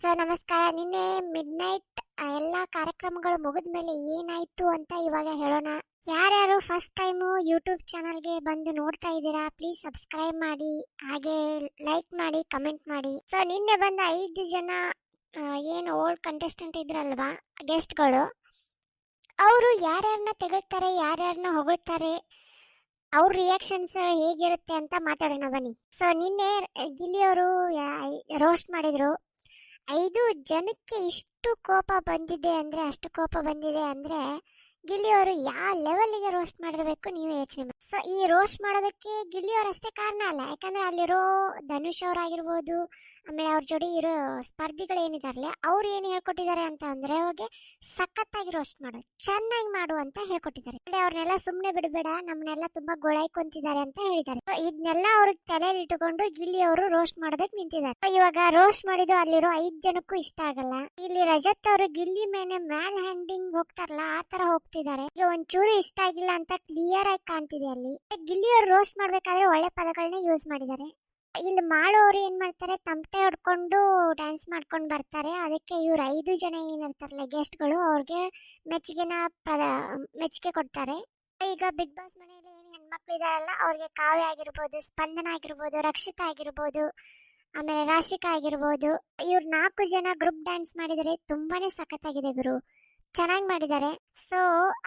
So ನಮಸ್ಕಾರ. ನಿನ್ನೆ mid night ಎಲ್ಲ ಕಾರ್ಯಕ್ರಮಗಳು ಮುಗಿದ್ಮೇಲೆ ಏನಾಯ್ತು ಅಂತ ಇವಾಗ ಹೇಳೋಣ. ಯಾರ್ಯಾರು ಫಸ್ಟ್ ಟೈಮು ಯೂಟ್ಯೂಬ್ ಚಾನಲ್ಗೆ ಬಂದು ನೋಡ್ತಾ ಇದ್ದೀರಾ, ಪ್ಲೀಸ್ ಸಬ್ಸ್ಕ್ರೈಬ್ ಮಾಡಿ, ಹಾಗೆ ಲೈಕ್ ಮಾಡಿ, ಕಮೆಂಟ್ ಮಾಡಿ. ಸೊ ನಿನ್ನೆ ಬಂದ 5 ಜನ ಏನು ಓಲ್ಡ್ ಕಂಟೆಸ್ಟೆಂಟ್ ಇದ್ರಲ್ವಾ, ಗೆಸ್ಟ್ಗಳು, ಅವರು ಯಾರ್ಯಾರನ್ನ ತೆಗಳ್ತಾರೆ, ಯಾರ್ಯಾರನ್ನ ಹೊಗಳ್ತಾರೆ, ಅವ್ರ ರಿಯಾಕ್ಷನ್ಸ್ ಹೇಗಿರುತ್ತೆ ಅಂತ ಮಾತಾಡೋಣ ಬನ್ನಿ. ಸೊ ನಿನ್ನೆ ಗಿಲ್ಲಿಯವರು ರೋಸ್ಟ್ ಮಾಡಿದ್ರು. 5 ಜನಕ್ಕೆ ಇಷ್ಟು ಕೋಪ ಬಂದಿದೆ ಅಂದ್ರೆ, ಅಷ್ಟು ಕೋಪ ಬಂದಿದೆ ಅಂದ್ರೆ ಗಿಲ್ಲಿಯವರು ಯಾವ ಲೆವೆಲ್ಗೆ ರೋಸ್ಟ್ ಮಾಡಿರ್ಬೇಕು ನೀವು ಯೋಚನೆ ಮಾಡಿ. ಸೊ ಈ ರೋಸ್ಟ್ ಮಾಡೋದಕ್ಕೆ ಗಿಲ್ಲಿಯವರು ಅಷ್ಟೇ ಕಾರಣ ಅಲ್ಲ, ಯಾಕಂದ್ರೆ ಅಲ್ಲಿರೋ ಧನುಷ್ ಅವರಾಗಿರ್ಬೋದು, ಆಮೇಲೆ ಅವ್ರ ಜೋಡಿ ಇರೋ ಸ್ಪರ್ಧಿಗಳು ಏನಿದಾರಲ್ಲ, ಅವ್ರು ಏನು ಹೇಳ್ಕೊಟ್ಟಿದ್ದಾರೆ ಅಂತ ಅಂದ್ರೆ, ಅವಾಗೆ ಸಖತ್ತಾಗಿ ರೋಸ್ಟ್ ಮಾಡು, ಚೆನ್ನಾಗಿ ಮಾಡು ಅಂತ ಹೇಳ್ಕೊಟ್ಟಿದ್ದಾರೆ. ಅವ್ರನ್ನೆಲ್ಲ ಸುಮ್ಮನೆ ಬಿಡಬೇಡ, ನಮ್ಮನ್ನೆಲ್ಲ ತುಂಬಾ ಗೊಳೈಕೊಂತಿದ್ದಾರೆ ಅಂತ ಹೇಳಿದ್ದಾರೆ. ಇದನ್ನೆಲ್ಲ ಅವ್ರಿಗೆ ತಲೆಯಲ್ಲಿ ಇಟ್ಟುಕೊಂಡು ಗಿಲ್ಲಿ ಅವರು ರೋಸ್ಟ್ ಮಾಡೋದಕ್ಕೆ ನಿಂತಿದ್ದಾರೆ. ಇವಾಗ ರೋಸ್ಟ್ ಮಾಡಿದ್ದು ಅಲ್ಲಿರೋ 5 ಜನಕ್ಕೂ ಇಷ್ಟ ಆಗಲ್ಲ. ಇಲ್ಲಿ ರಜತ್ ಅವರು ಗಿಲ್ಲಿ ಮೇಲೆ ಮ್ಯಾಲ್ ಹ್ಯಾಂಡಿಂಗ್ ಹೋಗ್ತಾರಲ್ಲ, ಆ ತರ ಹೋಗ್ತಿದ್ದಾರೆ. ಈಗ ಒಂಚೂರು ಇಷ್ಟ ಆಗಿಲ್ಲ ಅಂತ ಕ್ಲಿಯರ್ ಆಗಿ ಕಾಣ್ತಿದೆ. ಅಲ್ಲಿ ಗಿಲ್ಲಿ ಅವರು ರೋಸ್ಟ್ ಮಾಡ್ಬೇಕಾದ್ರೆ ಒಳ್ಳೆ ಪದಗಳನ್ನ ಯೂಸ್ ಮಾಡಿದ್ದಾರೆ. ಇಲ್ಲಿ ಮಾಡೋರು ಏನ್ ಮಾಡ್ತಾರೆ, ತಮಟೆ ಹೊಡ್ಕೊಂಡು ಡ್ಯಾನ್ಸ್ ಮಾಡ್ಕೊಂಡು ಬರ್ತಾರೆ. ಅದಕ್ಕೆ ಇವ್ರು 5 ಜನ ಏನಿರ್ತಾರಲ್ಲ ಗೆಸ್ಟ್ಗಳು, ಅವ್ರಿಗೆ ಮೆಚ್ಚುಗೆ ಕೊಡ್ತಾರೆ. ಈಗ ಬಿಗ್ ಬಾಸ್ ಮನೆಯಲ್ಲಿ ಏನು ಹೆಣ್ಮಕ್ಳು ಇದಾರಲ್ಲ, ಅವ್ರಿಗೆ ಕಾವ್ಯ ಆಗಿರ್ಬೋದು, ಸ್ಪಂದನ ಆಗಿರ್ಬೋದು, ರಕ್ಷಿತಾ ಆಗಿರ್ಬೋದು, ಆಮೇಲೆ ರಾಶಿಕಾ ಆಗಿರ್ಬೋದು, ಇವ್ರು 4 ಜನ ಗ್ರೂಪ್ ಡ್ಯಾನ್ಸ್ ಮಾಡಿದರೆ ತುಂಬಾನೇ ಸಖತ್ತಾಗಿದೆ ಗುರು, ಚೆನ್ನಾಗಿ ಮಾಡಿದ್ದಾರೆ. ಸೊ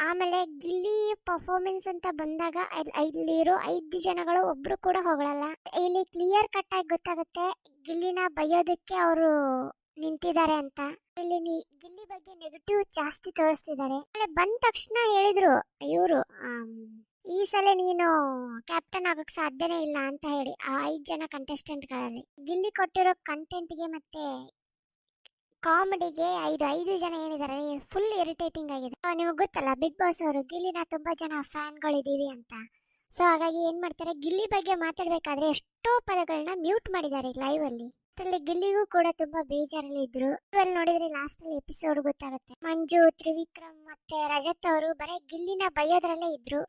ಆಮೇಲೆ ಗಿಲ್ಲಿ ಪರ್ಫಾರ್ಮೆನ್ಸ್ ಅಂತ ಬಂದಾಗ ಇಲ್ಲಿರೋ 5 ಜನಗಳು ಒಬ್ರು ಕೂಡ ಹೊಗಳಲ್ಲ. ಇಲ್ಲಿ ಕ್ಲಿಯರ್ ಕಟ್ ಆಗಿ ಗೊತ್ತಾಗುತ್ತೆ ಗಿಲ್ಲಿನ ಬೈಯೋದಕ್ಕೆ ಅವರು ನಿಂತಿದ್ದಾರೆ ಅಂತ. ಇಲ್ಲಿ ಗಿಲ್ಲಿ ಬಗ್ಗೆ ನೆಗೆಟಿವ್ ಜಾಸ್ತಿ ತೋರಿಸ್ತಿದ್ದಾರೆ. ಬಂದ ತಕ್ಷಣ ಹೇಳಿದ್ರು ಇವರು, ಈ ಸಲ ನೀನು ಕ್ಯಾಪ್ಟನ್ ಆಗೋಕ್ ಸಾಧ್ಯನೇ ಇಲ್ಲ ಅಂತ ಹೇಳಿ. ಆ 5 ಜನ ಕಂಟೆಸ್ಟೆಂಟ್ಗಳಲ್ಲಿ ಗಿಲ್ಲಿ ಕೊಟ್ಟಿರೋ ಕಂಟೆಂಟ್ಗೆ ಮತ್ತೆ ಕಾಮಿಡಿಗೆ 5 ಜನ ಏನಿದ್ದಾರೆ ಫುಲ್ ಇರಿಟೇಟಿಂಗ್ ಆಗಿದೆ. ನಿಮಗೆ ಗೊತ್ತಲ್ಲ, ಬಿಗ್ ಬಾಸ್ ಅವರು ಗಿಲ್ಲಿನ ತುಂಬಾ ಜನ ಫ್ಯಾನ್ಗಳಿದೀವಿ ಅಂತ. ಸೊ ಹಾಗಾಗಿ ಏನ್ ಮಾಡ್ತಾರೆ, ಗಿಲ್ಲಿ ಬಗ್ಗೆ ಮಾತಾಡ್ಬೇಕಾದ್ರೆ ಎಷ್ಟೋ ಪದಗಳನ್ನ ಮ್ಯೂಟ್ ಮಾಡಿದ್ದಾರೆ ಲೈವ್ ಅಲ್ಲಿ. ಗಿಲ್ಲಿಗೂ ಕೂಡ ತುಂಬಾ ಬೇಜಾರಲ್ಲಿ ಇದ್ರು. ಅಲ್ಲಿ ನೋಡಿದ್ರೆ ಲಾಸ್ಟ್ ಅಲ್ಲಿ ಎಪಿಸೋಡ್ ಗೊತ್ತಾಗುತ್ತೆ, ಮಂಜು, ತ್ರಿವಿಕ್ರಮ್ ಮತ್ತೆ ರಜತ್ ಅವರು ಬರೀ ಗಿಲ್ಲಿನ ಬೈಯೋದ್ರಲ್ಲೇ ಇದ್ರು.